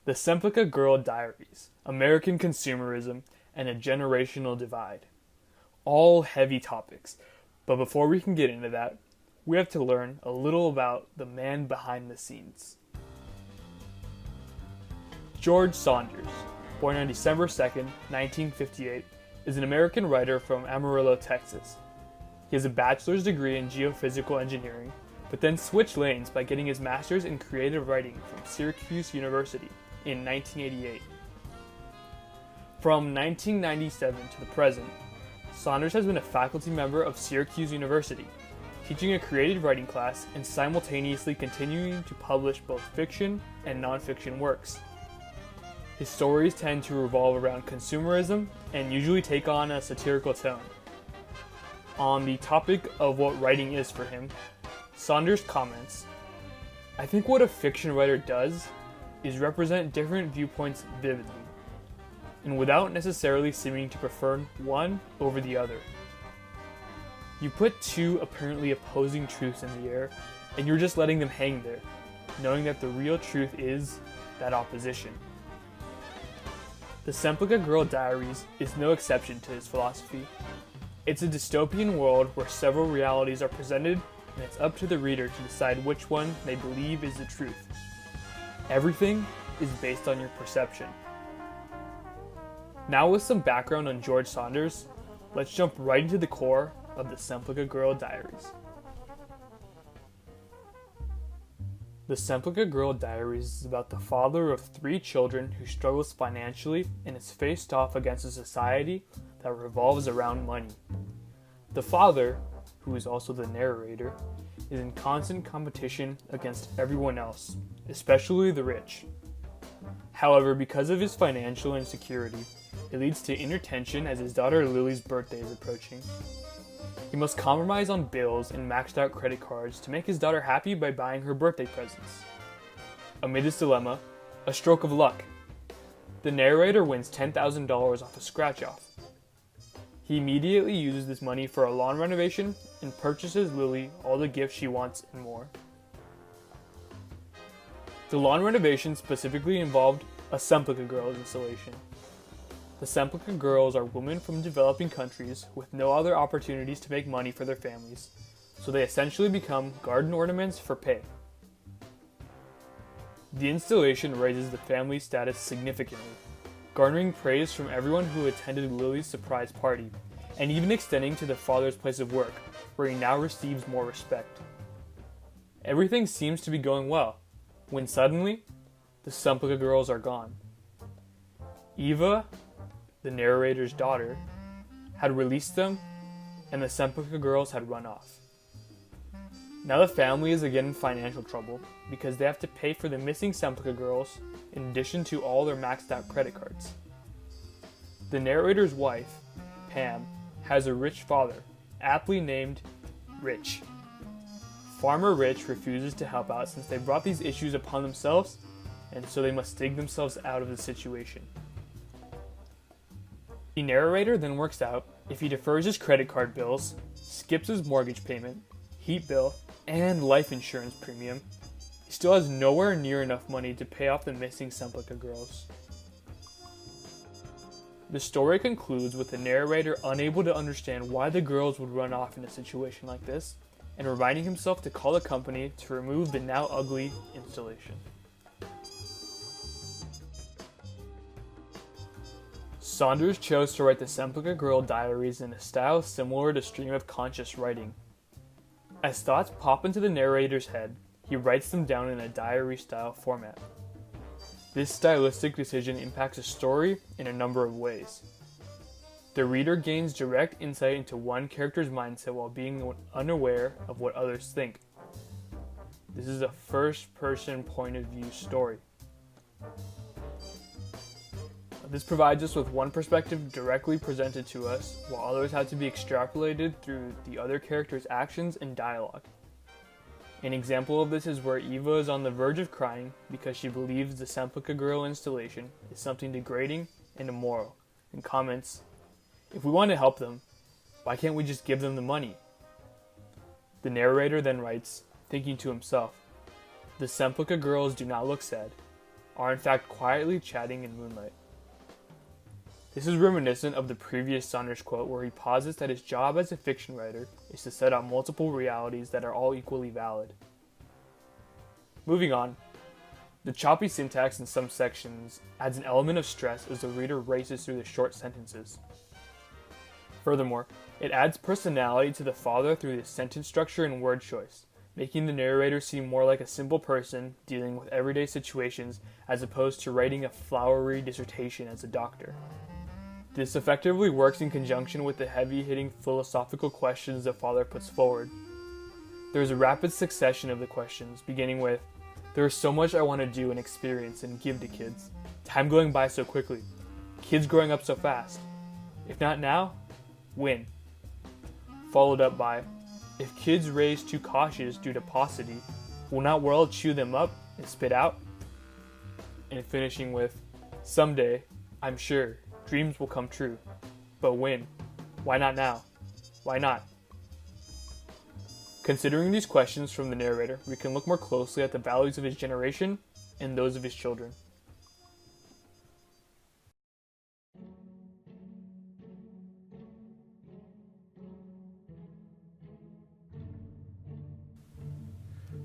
The Semplica-Girl Diaries, American Consumerism, and a Generational Divide. All heavy topics, but before we can get into that, we have to learn a little about the man behind the scenes. George Saunders, born on December 2nd, 1958, is an American writer from Amarillo, Texas. He has a bachelor's degree in geophysical engineering, but then switched lanes by getting his master's in creative writing from Syracuse University in 1988. From 1997 to the present, Saunders has been a faculty member of Syracuse University, teaching a creative writing class and simultaneously continuing to publish both fiction and nonfiction works. His stories tend to revolve around consumerism and usually take on a satirical tone. On the topic of what writing is for him, Saunders comments, "I think what a fiction writer does is represent different viewpoints vividly, and without necessarily seeming to prefer one over the other. You put two apparently opposing truths in the air, and you're just letting them hang there, knowing that the real truth is that opposition." The Semplica-Girl Diaries is no exception to his philosophy. It's a dystopian world where several realities are presented, and it's up to the reader to decide which one they believe is the truth. Everything is based on your perception. Now with some background on George Saunders, let's jump right into the core of the Semplica-Girl Diaries. The Semplica-Girl Diaries is about the father of 3 children who struggles financially and is faced off against a society that revolves around money. The father, who is also the narrator, is in constant competition against everyone else, especially the rich. However, because of his financial insecurity, it leads to inner tension as his daughter Lily's birthday is approaching. He must compromise on bills and maxed out credit cards to make his daughter happy by buying her birthday presents. Amid this dilemma, a stroke of luck. The narrator wins $10,000 off a scratch-off. He immediately uses this money for a lawn renovation and purchases Lily all the gifts she wants and more. The lawn renovation specifically involved a Semplica-Girl installation. The Semplica-Girls are women from developing countries with no other opportunities to make money for their families, so they essentially become garden ornaments for pay. The installation raises the family's status significantly, garnering praise from everyone who attended Lily's surprise party, and even extending to the father's place of work, where he now receives more respect. Everything seems to be going well, when suddenly, the Semplica-Girls are gone. Eva, the narrator's daughter, had released them, and the Semplica-Girls had run off. Now the family is again in financial trouble because they have to pay for the missing Semplica-Girls in addition to all their maxed out credit cards. The narrator's wife, Pam, has a rich father, aptly named Rich. Farmer Rich refuses to help out since they brought these issues upon themselves, and so they must dig themselves out of the situation. The narrator then works out if he defers his credit card bills, skips his mortgage payment, heat bill, and life insurance premium, he still has nowhere near enough money to pay off the missing Semplica-Girls. The story concludes with the narrator unable to understand why the girls would run off in a situation like this, and reminding himself to call the company to remove the now ugly installation. Saunders chose to write the Semplica-Girl Diaries in a style similar to stream of conscious writing. As thoughts pop into the narrator's head, he writes them down in a diary-style format. This stylistic decision impacts a story in a number of ways. The reader gains direct insight into one character's mindset while being unaware of what others think. This is a first-person point of view story. This provides us with one perspective directly presented to us, while others have to be extrapolated through the other character's actions and dialogue. An example of this is where Eva is on the verge of crying because she believes the Semplica-Girl installation is something degrading and immoral, and comments, "If we want to help them, why can't we just give them the money?" The narrator then writes, thinking to himself, "The Semplica-Girls do not look sad. are in fact quietly chatting in moonlight. This is reminiscent of the previous Saunders quote where he posits that his job as a fiction writer is to set out multiple realities that are all equally valid. Moving on, the choppy syntax in some sections adds an element of stress as the reader races through the short sentences. Furthermore, it adds personality to the father through the sentence structure and word choice, making the narrator seem more like a simple person dealing with everyday situations as opposed to writing a flowery dissertation as a doctor. This effectively works in conjunction with the heavy-hitting philosophical questions the father puts forward. There is a rapid succession of the questions, beginning with, "There is so much I want to do and experience and give to kids. Time going by so quickly. Kids growing up so fast. If not now, when?" Followed up by, "If kids raised too cautious due to paucity, will not world chew them up and spit out?" And finishing with, "Someday, I'm sure, dreams will come true. But when? Why not now? Why not?" Considering these questions from the narrator, we can look more closely at the values of his generation and those of his children.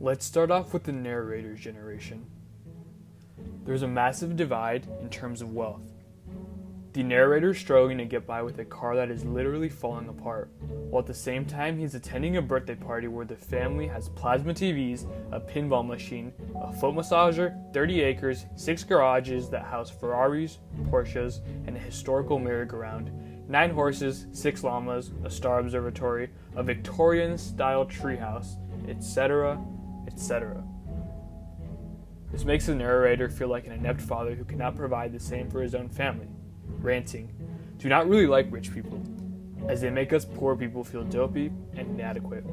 Let's start off with the narrator's generation. There's a massive divide in terms of wealth. The narrator is struggling to get by with a car that is literally falling apart, while at the same time he's attending a birthday party where the family has plasma TVs, a pinball machine, a foot massager, 30 acres, 6 garages that house Ferraris, Porsches, and a historical merry-go-round, 9 horses, 6 llamas, a star observatory, a Victorian-style treehouse, etc., etc. This makes the narrator feel like an inept father who cannot provide the same for his own family, ranting, "Do not really like rich people, as they make us poor people feel dopey and inadequate."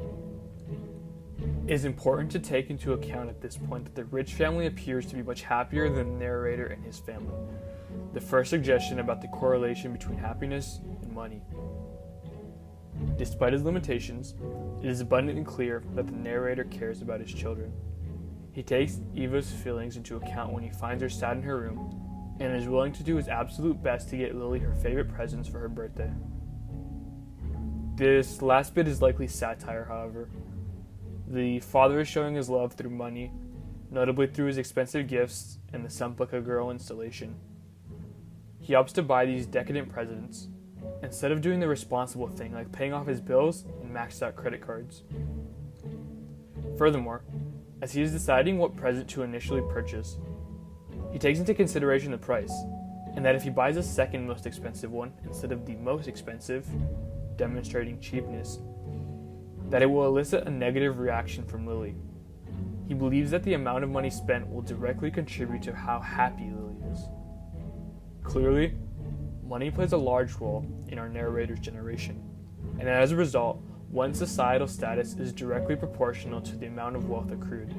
It is important to take into account at this point that the rich family appears to be much happier than the narrator and his family, the first suggestion about the correlation between happiness and money. Despite his limitations, it is abundantly clear that the narrator cares about his children. He takes Eva's feelings into account when he finds her sad in her room, and is willing to do his absolute best to get Lily her favorite presents for her birthday. This last bit is likely satire, however. The father is showing his love through money, notably through his expensive gifts and the Semplica-Girl installation. He opts to buy these decadent presents, instead of doing the responsible thing like paying off his bills and maxed out credit cards. Furthermore, as he is deciding what present to initially purchase, he takes into consideration the price, and that if he buys the second most expensive one instead of the most expensive, demonstrating cheapness, that it will elicit a negative reaction from Lily. He believes that the amount of money spent will directly contribute to how happy Lily is. Clearly, money plays a large role in our narrator's generation, and as a result, one's societal status is directly proportional to the amount of wealth accrued.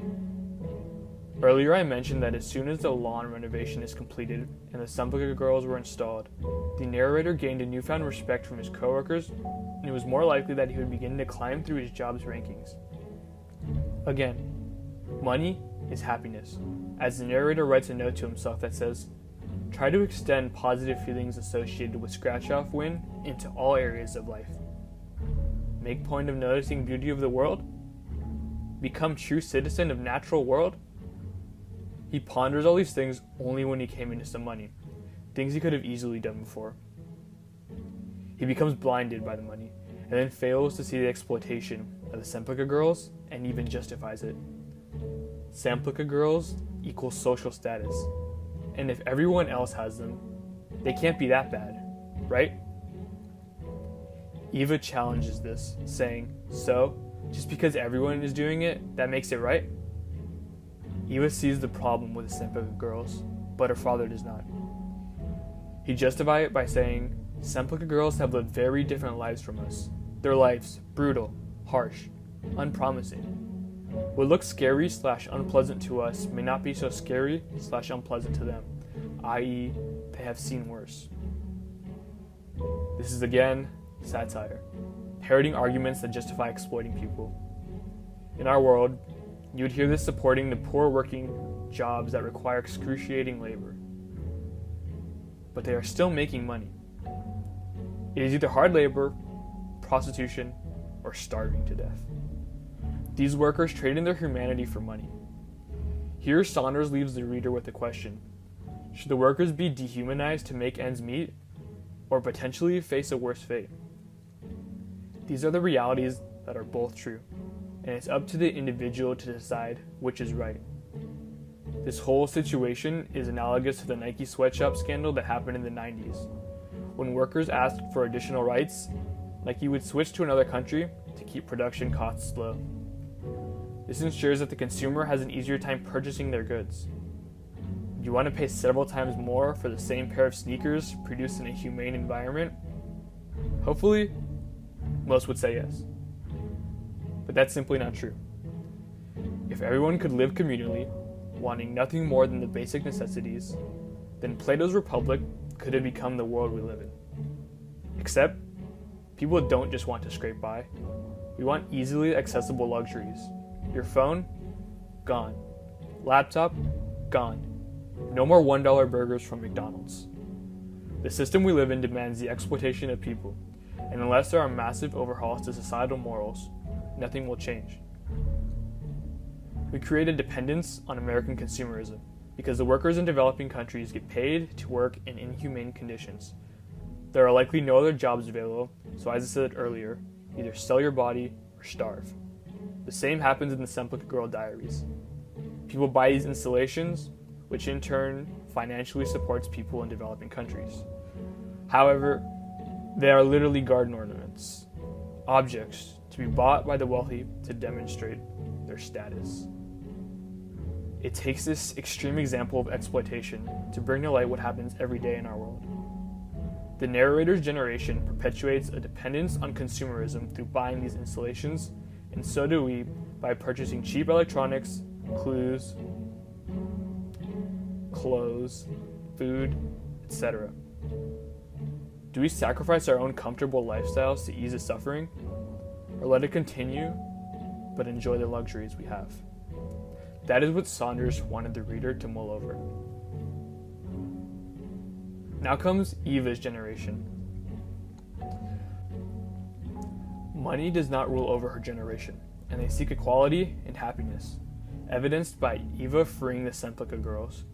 Earlier I mentioned that as soon as the lawn renovation is completed and the Semplica-Girls were installed, the narrator gained a newfound respect from his coworkers, and it was more likely that he would begin to climb through his job's rankings. Again, money is happiness, as the narrator writes a note to himself that says, "Try to extend positive feelings associated with scratch-off win into all areas of life. Make point of noticing beauty of the world. Become true citizen of natural world." He ponders all these things only when he came into some money, things he could have easily done before. He becomes blinded by the money, and then fails to see the exploitation of the Semplica-Girls and even justifies it. Semplica-Girls equals social status, and if everyone else has them, they can't be that bad, right? Eva challenges this, saying, "So, just because everyone is doing it, that makes it right?" Eva sees the problem with the Semplica-Girls, but her father does not. He justifies it by saying, "Semplica-Girls have lived very different lives from us. Their lives, brutal, harsh, unpromising. What looks scary/unpleasant to us may not be so scary/unpleasant to them, i.e., they have seen worse." This is again satire, parroting arguments that justify exploiting people. In our world, you would hear this supporting the poor working jobs that require excruciating labor. But they are still making money. It is either hard labor, prostitution, or starving to death. These workers trade in their humanity for money. Here, Saunders leaves the reader with a question. Should the workers be dehumanized to make ends meet, or potentially face a worse fate? These are the realities that are both true, and it's up to the individual to decide which is right. This whole situation is analogous to the Nike sweatshop scandal that happened in the 90s. When workers asked for additional rights, Nike would switch to another country to keep production costs low. This ensures that the consumer has an easier time purchasing their goods. Do you want to pay several times more for the same pair of sneakers produced in a humane environment? Hopefully, most would say yes. But that's simply not true. If everyone could live communally, wanting nothing more than the basic necessities, then Plato's Republic could have become the world we live in. Except, people don't just want to scrape by. We want easily accessible luxuries. Your phone? Gone. Laptop? Gone. No more $1 burgers from McDonald's. The system we live in demands the exploitation of people, and unless there are massive overhauls to societal morals, nothing will change. We created dependence on American consumerism because the workers in developing countries get paid to work in inhumane conditions. There are likely no other jobs available, so as I said earlier, either sell your body or starve. The same happens in the Semplica-Girl Diaries. People buy these installations, which in turn financially supports people in developing countries. However, they are literally garden ornaments, objects to be bought by the wealthy to demonstrate their status. It takes this extreme example of exploitation to bring to light what happens every day in our world. The narrator's generation perpetuates a dependence on consumerism through buying these installations, and so do we by purchasing cheap electronics, clothes, food, etc. Do we sacrifice our own comfortable lifestyles to ease the suffering, or let it continue but enjoy the luxuries we have? That is what Saunders wanted the reader to mull over. Now comes Eva's generation. Money does not rule over her generation, and they seek equality and happiness, evidenced by Eva freeing the Semplica girls.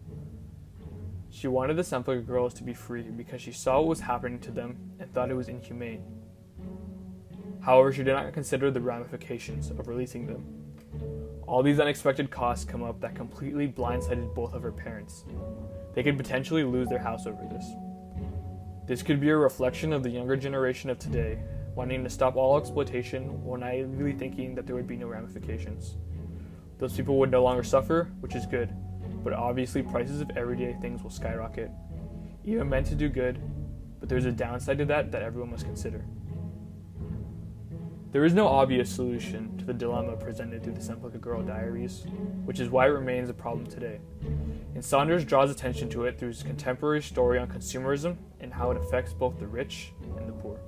She wanted the Semplica girls to be free because she saw what was happening to them and thought it was inhumane. However, she did not consider the ramifications of releasing them. All these unexpected costs come up that completely blindsided both of her parents. They could potentially lose their house over this. This could be a reflection of the younger generation of today, wanting to stop all exploitation while naively thinking that there would be no ramifications. Those people would no longer suffer, which is good, but obviously prices of everyday things will skyrocket. Eva meant to do good, but there's a downside to that everyone must consider. There is no obvious solution to the dilemma presented through the Semplica-Girl Diaries, which is why it remains a problem today. And Saunders draws attention to it through his contemporary story on consumerism and how it affects both the rich and the poor.